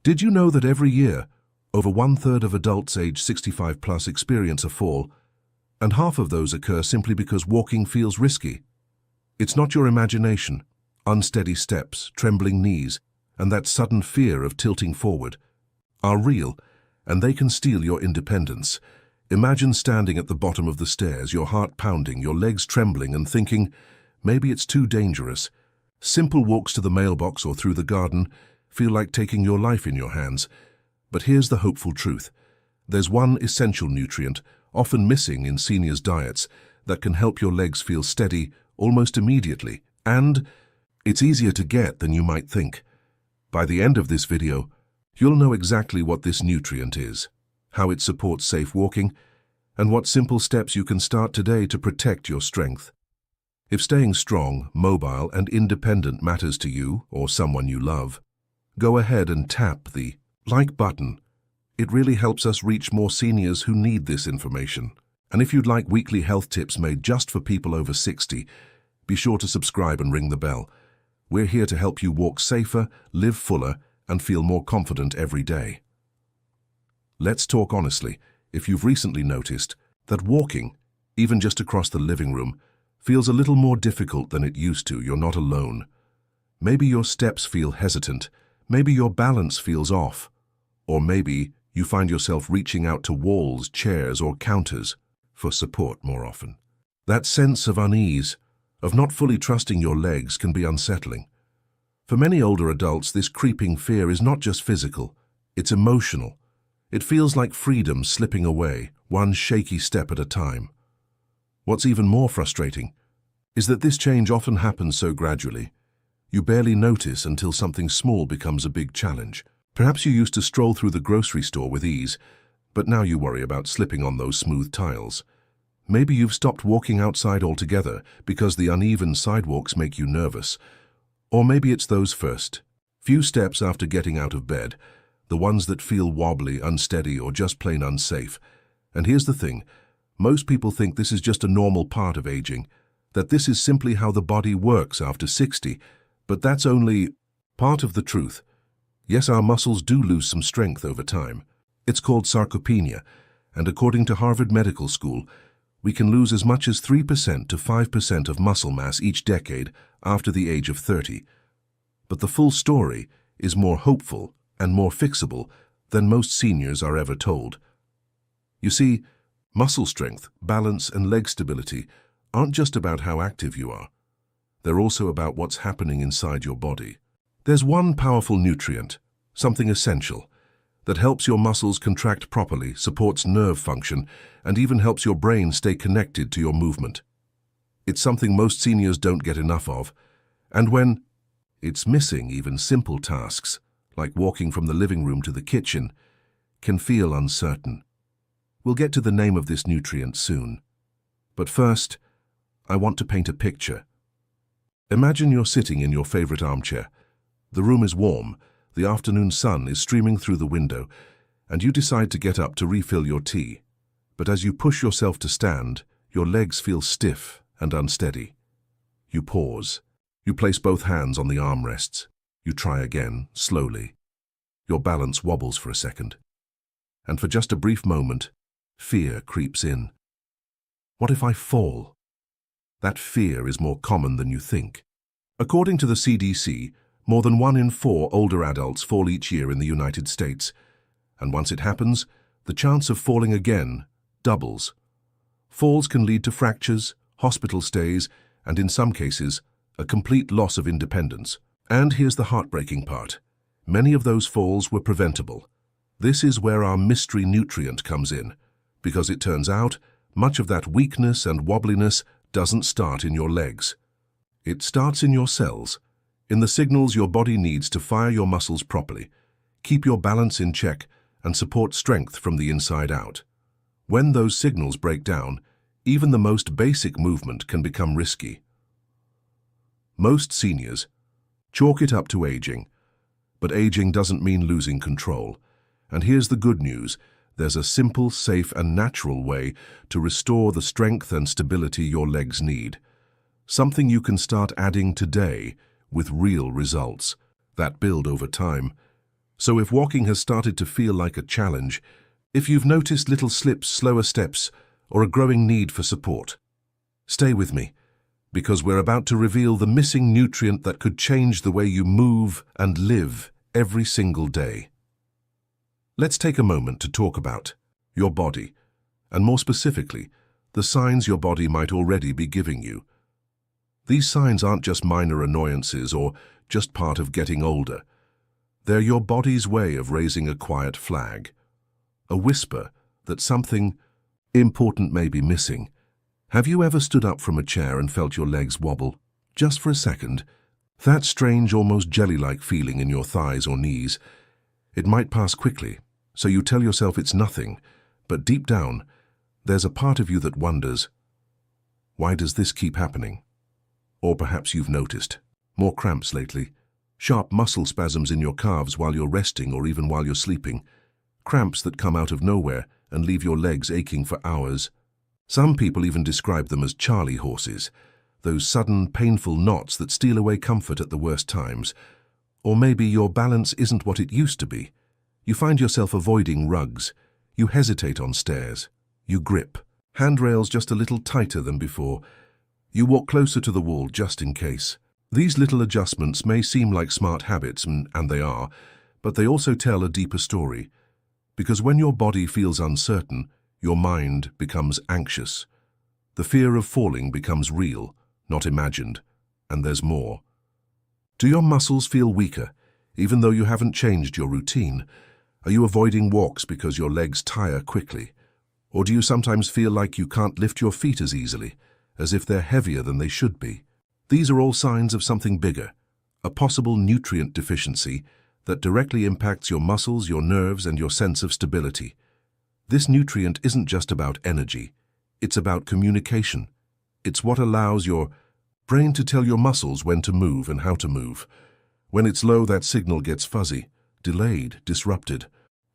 Did you know that every year, over 1/3 of adults age 65 plus experience a fall, and half of those occur simply because walking feels risky? It's not your imagination. Unsteady steps, trembling knees, and that sudden fear of tilting forward are real, and they can steal your independence. Imagine standing at the bottom of the stairs, your heart pounding, your legs trembling, and thinking, maybe it's too dangerous. Simple walks to the mailbox or through the garden feel like taking your life in your hands. But here's the hopeful truth. There's one essential nutrient, often missing in seniors' diets, that can help your legs feel steady almost immediately, and it's easier to get than you might think. By the end of this video, you'll know exactly what this nutrient is, how it supports safe walking, and what simple steps you can start today to protect your strength. If staying strong, mobile, and independent matters to you or someone you love, go ahead and tap the like button. It really helps us reach more seniors who need this information. And if you'd like weekly health tips made just for people over 60, be sure to subscribe and ring the bell. We're here to help you walk safer, live fuller, and feel more confident every day. Let's talk honestly. If you've recently noticed that walking, even just across the living room, feels a little more difficult than it used to, you're not alone. Maybe your steps feel hesitant, maybe your balance feels off, or maybe you find yourself reaching out to walls, chairs, or counters for support more often. That sense of unease, of not fully trusting your legs, can be unsettling. For many older adults, this creeping fear is not just physical, it's emotional. It feels like freedom slipping away, one shaky step at a time. What's even more frustrating is that this change often happens so gradually. You barely notice until something small becomes a big challenge. Perhaps you used to stroll through the grocery store with ease, but now you worry about slipping on those smooth tiles. Maybe you've stopped walking outside altogether because the uneven sidewalks make you nervous. Or maybe it's those first few steps after getting out of bed, the ones that feel wobbly, unsteady, or just plain unsafe. And here's the thing, most people think this is just a normal part of aging, that this is simply how the body works after 60, but that's only part of the truth. Yes, our muscles do lose some strength over time. It's called sarcopenia, and according to Harvard Medical School, we can lose as much as 3% to 5% of muscle mass each decade after the age of 30. But the full story is more hopeful and more fixable than most seniors are ever told. You see, muscle strength, balance, and leg stability aren't just about how active you are. They're also about what's happening inside your body. There's one powerful nutrient, something essential, that helps your muscles contract properly, supports nerve function, and even helps your brain stay connected to your movement. It's something most seniors don't get enough of, and when it's missing, even simple tasks, like walking from the living room to the kitchen, can feel uncertain. We'll get to the name of this nutrient soon. But first, I want to paint a picture. Imagine you're sitting in your favorite armchair. The room is warm, the afternoon sun is streaming through the window, and you decide to get up to refill your tea. But as you push yourself to stand, your legs feel stiff and unsteady. You pause. You place both hands on the armrests. You try again, slowly. Your balance wobbles for a second. And for just a brief moment, fear creeps in. What if I fall? That fear is more common than you think. According to the CDC, more than 1 in 4 older adults fall each year in the United States. And once it happens, the chance of falling again doubles. Falls can lead to fractures, hospital stays, and in some cases, a complete loss of independence. And here's the heartbreaking part. Many of those falls were preventable. This is where our mystery nutrient comes in, because it turns out much of that weakness and wobbliness doesn't start in your legs. It starts in your cells, in the signals your body needs to fire your muscles properly, keep your balance in check, and support strength from the inside out. When those signals break down, even the most basic movement can become risky. Most seniors chalk it up to aging, but aging doesn't mean losing control. And here's the good news. There's a simple, safe, and natural way to restore the strength and stability your legs need. Something you can start adding today with real results that build over time. So if walking has started to feel like a challenge, if you've noticed little slips, slower steps, or a growing need for support, stay with me, because we're about to reveal the missing nutrient that could change the way you move and live every single day. Let's take a moment to talk about your body, and more specifically, the signs your body might already be giving you. These signs aren't just minor annoyances or just part of getting older. They're your body's way of raising a quiet flag, a whisper that something important may be missing. Have you ever stood up from a chair and felt your legs wobble, just for a second? That strange, almost jelly-like feeling in your thighs or knees. It might pass quickly, so you tell yourself it's nothing, but deep down, there's a part of you that wonders, why does this keep happening? Or perhaps you've noticed more cramps lately, sharp muscle spasms in your calves while you're resting or even while you're sleeping, cramps that come out of nowhere and leave your legs aching for hours. Some people even describe them as Charlie horses, those sudden, painful knots that steal away comfort at the worst times. Or maybe your balance isn't what it used to be. You find yourself avoiding rugs. You hesitate on stairs. You grip handrails just a little tighter than before. You walk closer to the wall just in case. These little adjustments may seem like smart habits, and they are, but they also tell a deeper story. Because when your body feels uncertain, your mind becomes anxious. The fear of falling becomes real, not imagined, and there's more. Do your muscles feel weaker, even though you haven't changed your routine? Are you avoiding walks because your legs tire quickly? Or do you sometimes feel like you can't lift your feet as easily, as if they're heavier than they should be? These are all signs of something bigger, a possible nutrient deficiency that directly impacts your muscles, your nerves, and your sense of stability. This nutrient isn't just about energy, it's about communication. It's what allows your brain to tell your muscles when to move and how to move. When it's low, that signal gets fuzzy, delayed, disrupted.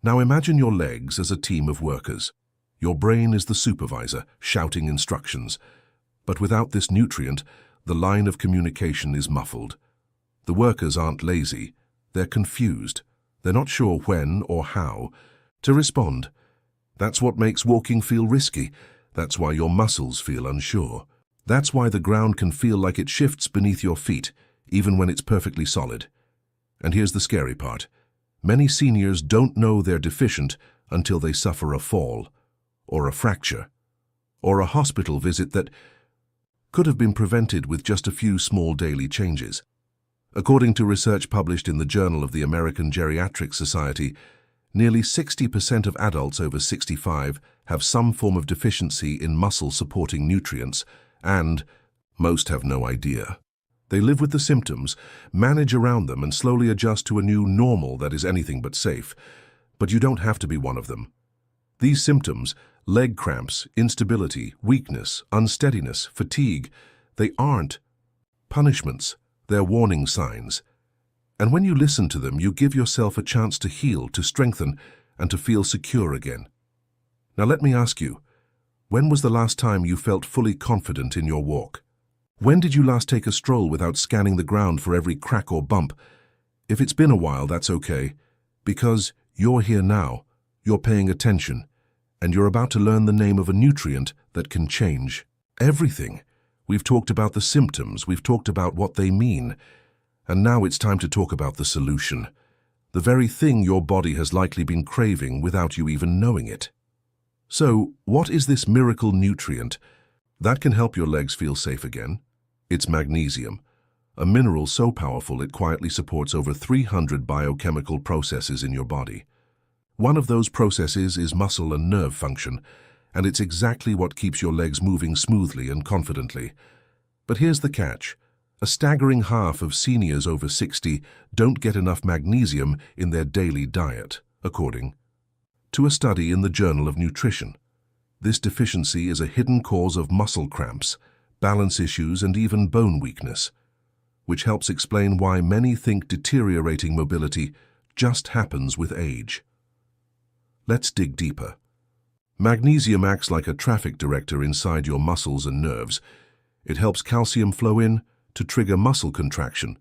Now imagine your legs as a team of workers. Your brain is the supervisor, shouting instructions. But without this nutrient, the line of communication is muffled. The workers aren't lazy, they're confused. They're not sure when or how to respond. That's what makes walking feel risky. That's why your muscles feel unsure. That's why the ground can feel like it shifts beneath your feet, even when it's perfectly solid. And here's the scary part. Many seniors don't know they're deficient until they suffer a fall, or a fracture, or a hospital visit that could have been prevented with just a few small daily changes. According to research published in the Journal of the American Geriatric Society, nearly 60% of adults over 65 have some form of deficiency in muscle-supporting nutrients, and most have no idea. They live with the symptoms, manage around them, and slowly adjust to a new normal that is anything but safe. But you don't have to be one of them. These symptoms, leg cramps, instability, weakness, unsteadiness, fatigue, they aren't punishments, they're warning signs. And when you listen to them, you give yourself a chance to heal, to strengthen, and to feel secure again. Now let me ask you, when was the last time you felt fully confident in your walk? When did you last take a stroll without scanning the ground for every crack or bump? If it's been a while, that's okay, because you're here now, you're paying attention, and you're about to learn the name of a nutrient that can change everything. We've talked about the symptoms, we've talked about what they mean, and now it's time to talk about the solution, the very thing your body has likely been craving without you even knowing it. So, what is this miracle nutrient that can help your legs feel safe again? It's magnesium, a mineral so powerful it quietly supports over 300 biochemical processes in your body. One of those processes is muscle and nerve function, and it's exactly what keeps your legs moving smoothly and confidently. But here's the catch. A staggering half of seniors over 60 don't get enough magnesium in their daily diet, according to a study in the Journal of Nutrition. This deficiency is a hidden cause of muscle cramps, balance issues, and even bone weakness, which helps explain why many think deteriorating mobility just happens with age. Let's dig deeper. Magnesium acts like a traffic director inside your muscles and nerves. It helps calcium flow in to trigger muscle contraction,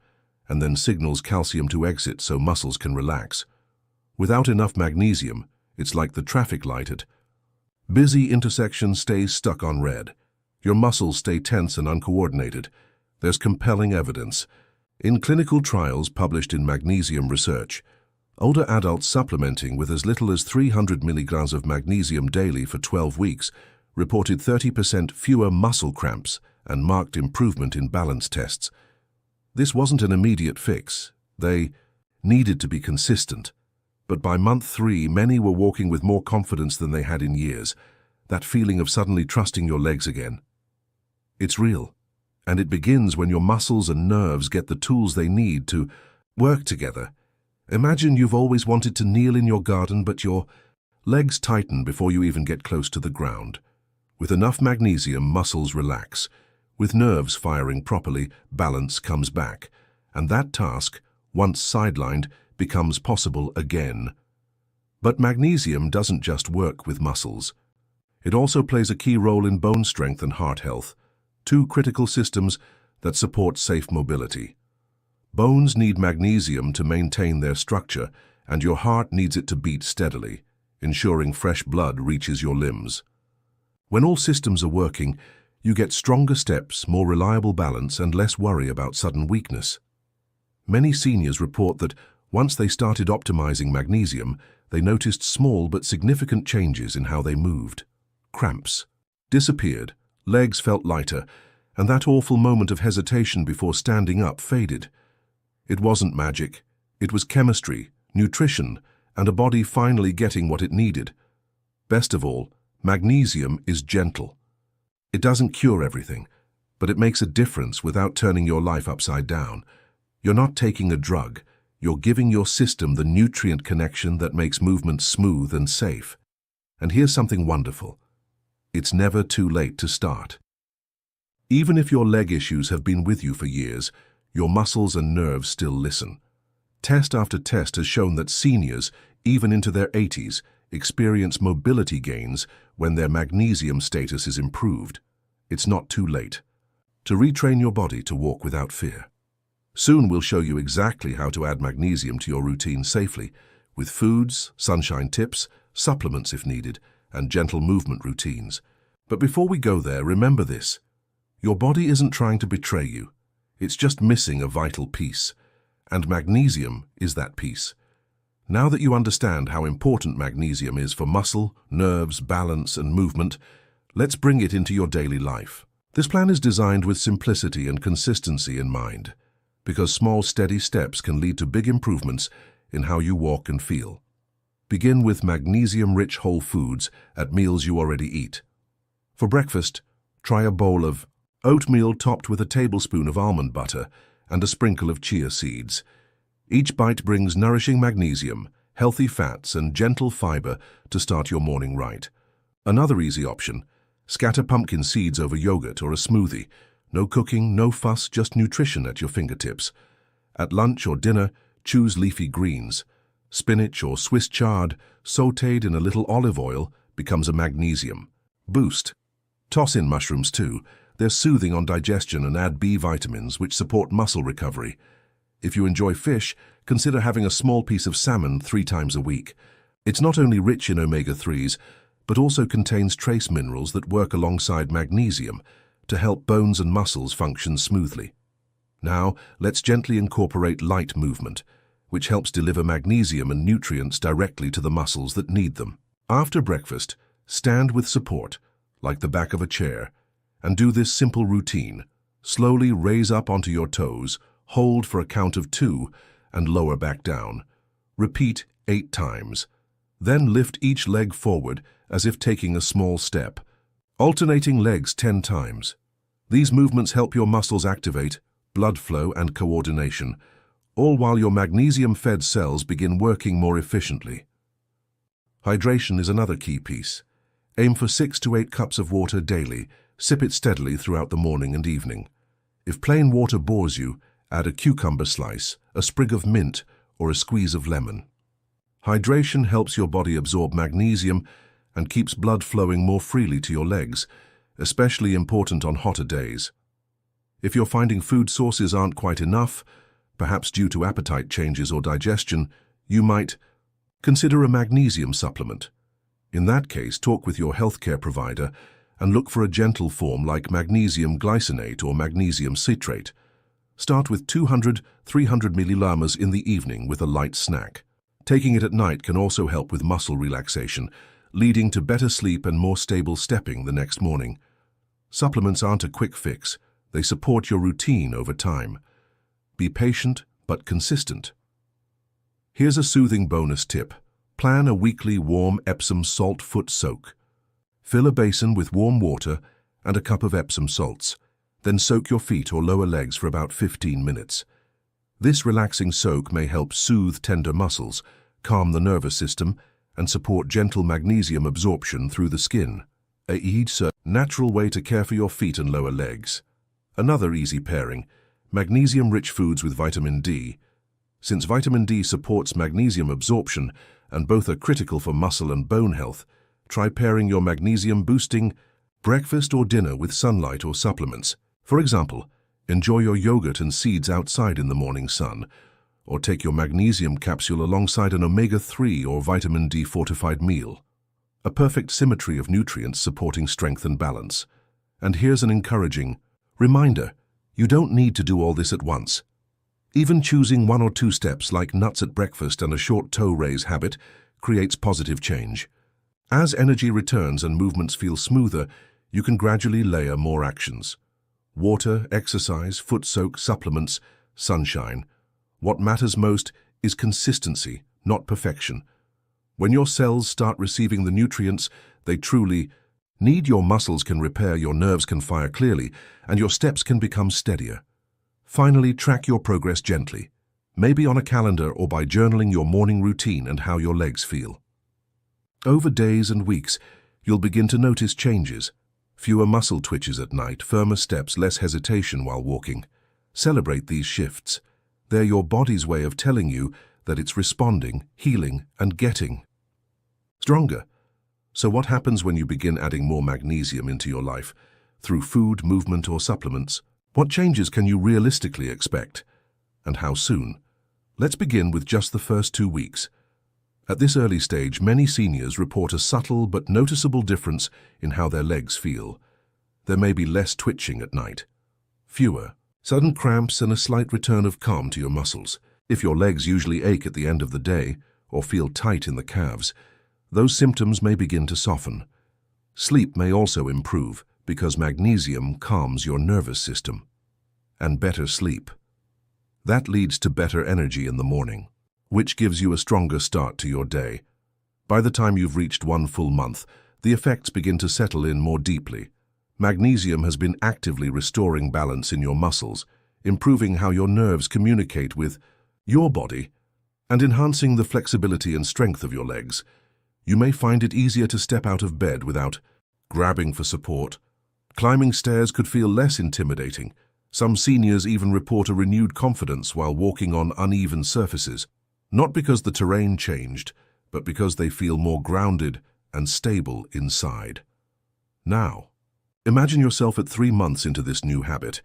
and then signals calcium to exit so muscles can relax. Without enough magnesium, it's like the traffic light at busy intersection stays stuck on red. Your muscles stay tense and uncoordinated. There's compelling evidence. In clinical trials published in Magnesium Research, older adults supplementing with as little as 300 milligrams of magnesium daily for 12 weeks reported 30% fewer muscle cramps and marked improvement in balance tests. This wasn't an immediate fix. They needed to be consistent. But by month 3, many were walking with more confidence than they had in years. That feeling of suddenly trusting your legs again. It's real. And it begins when your muscles and nerves get the tools they need to work together. Imagine you've always wanted to kneel in your garden, but your legs tighten before you even get close to the ground. With enough magnesium, muscles relax. With nerves firing properly, balance comes back. And that task, once sidelined, becomes possible again. But magnesium doesn't just work with muscles. It also plays a key role in bone strength and heart health, two critical systems that support safe mobility. Bones need magnesium to maintain their structure, and your heart needs it to beat steadily, ensuring fresh blood reaches your limbs. When all systems are working, you get stronger steps, more reliable balance, and less worry about sudden weakness. Many seniors report that once they started optimizing magnesium, they noticed small but significant changes in how they moved. Cramps disappeared, legs felt lighter, and that awful moment of hesitation before standing up faded. It wasn't magic. It was chemistry, nutrition, and a body finally getting what it needed. Best of all, magnesium is gentle. It doesn't cure everything, but it makes a difference without turning your life upside down. You're not taking a drug. You're giving your system the nutrient connection that makes movement smooth and safe. And here's something wonderful. It's never too late to start. Even if your leg issues have been with you for years, your muscles and nerves still listen. Test after test has shown that seniors, even into their 80s, experience mobility gains when their magnesium status is improved. It's not too late to retrain your body to walk without fear. Soon we'll show you exactly how to add magnesium to your routine safely, with foods, sunshine tips, supplements if needed, and gentle movement routines. But before we go there, remember this. Your body isn't trying to betray you. It's just missing a vital piece. And magnesium is that piece. Now that you understand how important magnesium is for muscle, nerves, balance, and movement, let's bring it into your daily life. This plan is designed with simplicity and consistency in mind, because small, steady steps can lead to big improvements in how you walk and feel. Begin with magnesium-rich whole foods at meals you already eat. For breakfast, try a bowl of oatmeal topped with a tablespoon of almond butter and a sprinkle of chia seeds. Each bite brings nourishing magnesium, healthy fats, and gentle fiber to start your morning right. Another easy option, scatter pumpkin seeds over yogurt or a smoothie. No cooking, no fuss, just nutrition at your fingertips. At lunch or dinner, choose leafy greens. Spinach or Swiss chard, sautéed in a little olive oil, becomes a magnesium boost. Toss in mushrooms too. They're soothing on digestion and add B vitamins, which support muscle recovery. If you enjoy fish, consider having a small piece of salmon 3 times a week. It's not only rich in omega-3s, but also contains trace minerals that work alongside magnesium to help bones and muscles function smoothly. Now, let's gently incorporate light movement, which helps deliver magnesium and nutrients directly to the muscles that need them. After breakfast, stand with support, like the back of a chair, and do this simple routine. Slowly raise up onto your toes, hold for a count of 2, and lower back down. Repeat 8 times. Then lift each leg forward as if taking a small step, alternating legs 10 times. These movements help your muscles activate, blood flow, and coordination, all while your magnesium-fed cells begin working more efficiently. Hydration is another key piece. Aim for 6 to 8 cups of water daily. Sip it steadily throughout the morning and evening. If plain water bores you, add a cucumber slice, a sprig of mint, or a squeeze of lemon. Hydration helps your body absorb magnesium and keeps blood flowing more freely to your legs, especially important on hotter days. If you're finding food sources aren't quite enough, perhaps due to appetite changes or digestion, you might Consider a magnesium supplement. In that case, talk with your healthcare provider and look for a gentle form like magnesium glycinate or magnesium citrate. Start with 200-300 millilamas in the evening with a light snack. Taking it at night can also help with muscle relaxation, leading to better sleep and more stable stepping the next morning. Supplements aren't a quick fix. They support your routine over time. Be patient but consistent. Here's a soothing bonus tip. Plan a weekly warm Epsom salt foot soak. Fill a basin with warm water and a cup of Epsom salts. Then soak your feet or lower legs for about 15 minutes. This relaxing soak may help soothe tender muscles, calm the nervous system, and support gentle magnesium absorption through the skin. A natural way to care for your feet and lower legs. Another easy pairing, magnesium-rich foods with vitamin D. Since vitamin D supports magnesium absorption and both are critical for muscle and bone health, try pairing your magnesium-boosting breakfast or dinner with sunlight or supplements. For example, enjoy your yogurt and seeds outside in the morning sun, or take your magnesium capsule alongside an omega-3 or vitamin D fortified meal. A perfect symmetry of nutrients supporting strength and balance. And here's an encouraging reminder, you don't need to do all this at once. Even choosing 1 or 2 steps like nuts at breakfast and a short toe raise habit creates positive change. As energy returns and movements feel smoother, you can gradually layer more actions. Water, exercise, foot soak, supplements, sunshine. What matters most is consistency, not perfection. When your cells start receiving the nutrients they truly need, your muscles can repair, your nerves can fire clearly, and your steps can become steadier. Finally, track your progress gently, maybe on a calendar or by journaling your morning routine and how your legs feel. Over days and weeks, you'll begin to notice changes. Fewer muscle twitches at night, firmer steps, less hesitation while walking. Celebrate these shifts. They're your body's way of telling you that it's responding, healing, and getting stronger. So what happens when you begin adding more magnesium into your life? Through food, movement, or supplements? What changes can you realistically expect? And how soon? Let's begin with just the first 2 weeks. At this early stage, many seniors report a subtle but noticeable difference in how their legs feel. There may be less twitching at night, fewer sudden cramps, and a slight return of calm to your muscles. If your legs usually ache at the end of the day or feel tight in the calves, those symptoms may begin to soften. Sleep may also improve because magnesium calms your nervous system. And better sleep. That leads to better energy in the morning, which gives you a stronger start to your day. By the time you've reached 1 full month, the effects begin to settle in more deeply. Magnesium has been actively restoring balance in your muscles, improving how your nerves communicate with your body, and enhancing the flexibility and strength of your legs. You may find it easier to step out of bed without grabbing for support. Climbing stairs could feel less intimidating. Some seniors even report a renewed confidence while walking on uneven surfaces, not because the terrain changed, but because they feel more grounded and stable inside. Now, imagine yourself at 3 months into this new habit.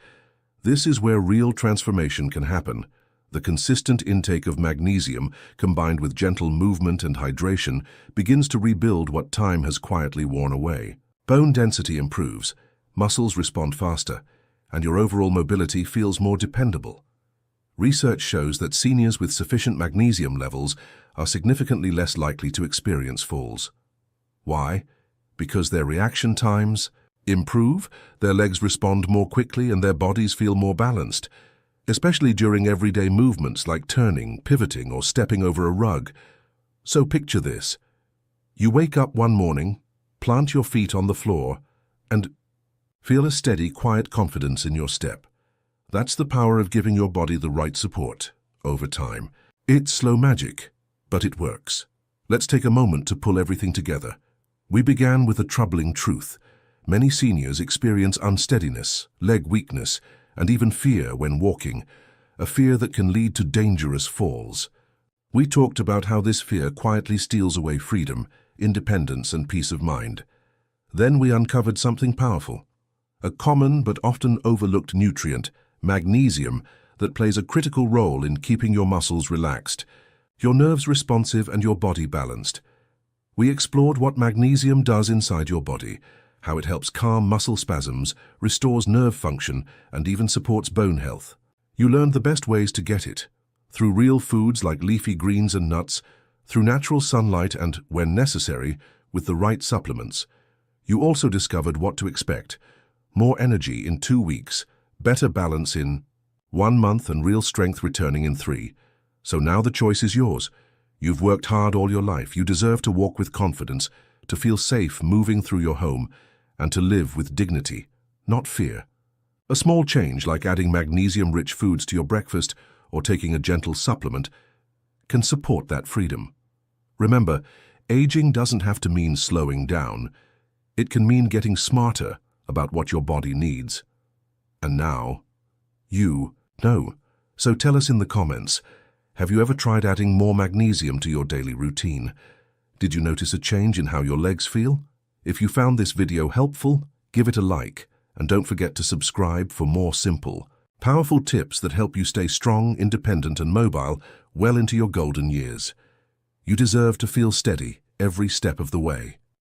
This is where real transformation can happen. The consistent intake of magnesium, combined with gentle movement and hydration, begins to rebuild what time has quietly worn away. Bone density improves, muscles respond faster, and your overall mobility feels more dependable. Research shows that seniors with sufficient magnesium levels are significantly less likely to experience falls. Why? Because their reaction times improve, their legs respond more quickly, and their bodies feel more balanced, especially during everyday movements like turning, pivoting, or stepping over a rug. So picture this. You wake up one morning, plant your feet on the floor, and feel a steady, quiet confidence in your step. That's the power of giving your body the right support over time. It's slow magic, but it works. Let's take a moment to pull everything together. We began with a troubling truth. Many seniors experience unsteadiness, leg weakness, and even fear when walking, a fear that can lead to dangerous falls. We talked about how this fear quietly steals away freedom, independence, and peace of mind. Then we uncovered something powerful, a common but often overlooked nutrient, magnesium, that plays a critical role in keeping your muscles relaxed. your nerves responsive and your body balanced. We explored what magnesium does inside your body, how it helps calm muscle spasms, restores nerve function, and even supports bone health. You learned the best ways to get it, through real foods like leafy greens and nuts, through natural sunlight and, when necessary, with the right supplements. You also discovered what to expect: more energy in 2 weeks, better balance in 1 month, and real strength returning in 3. So now the choice is yours. You've worked hard all your life. You deserve to walk with confidence, to feel safe moving through your home, and to live with dignity, not fear. A small change, like adding magnesium-rich foods to your breakfast or taking a gentle supplement, can support that freedom. Remember, aging doesn't have to mean slowing down. It can mean getting smarter about what your body needs. And now, you know. So tell us in the comments, have you ever tried adding more magnesium to your daily routine? Did you notice a change in how your legs feel? If you found this video helpful, give it a like, and don't forget to subscribe for more simple, powerful tips that help you stay strong, independent, and mobile well into your golden years. You deserve to feel steady every step of the way.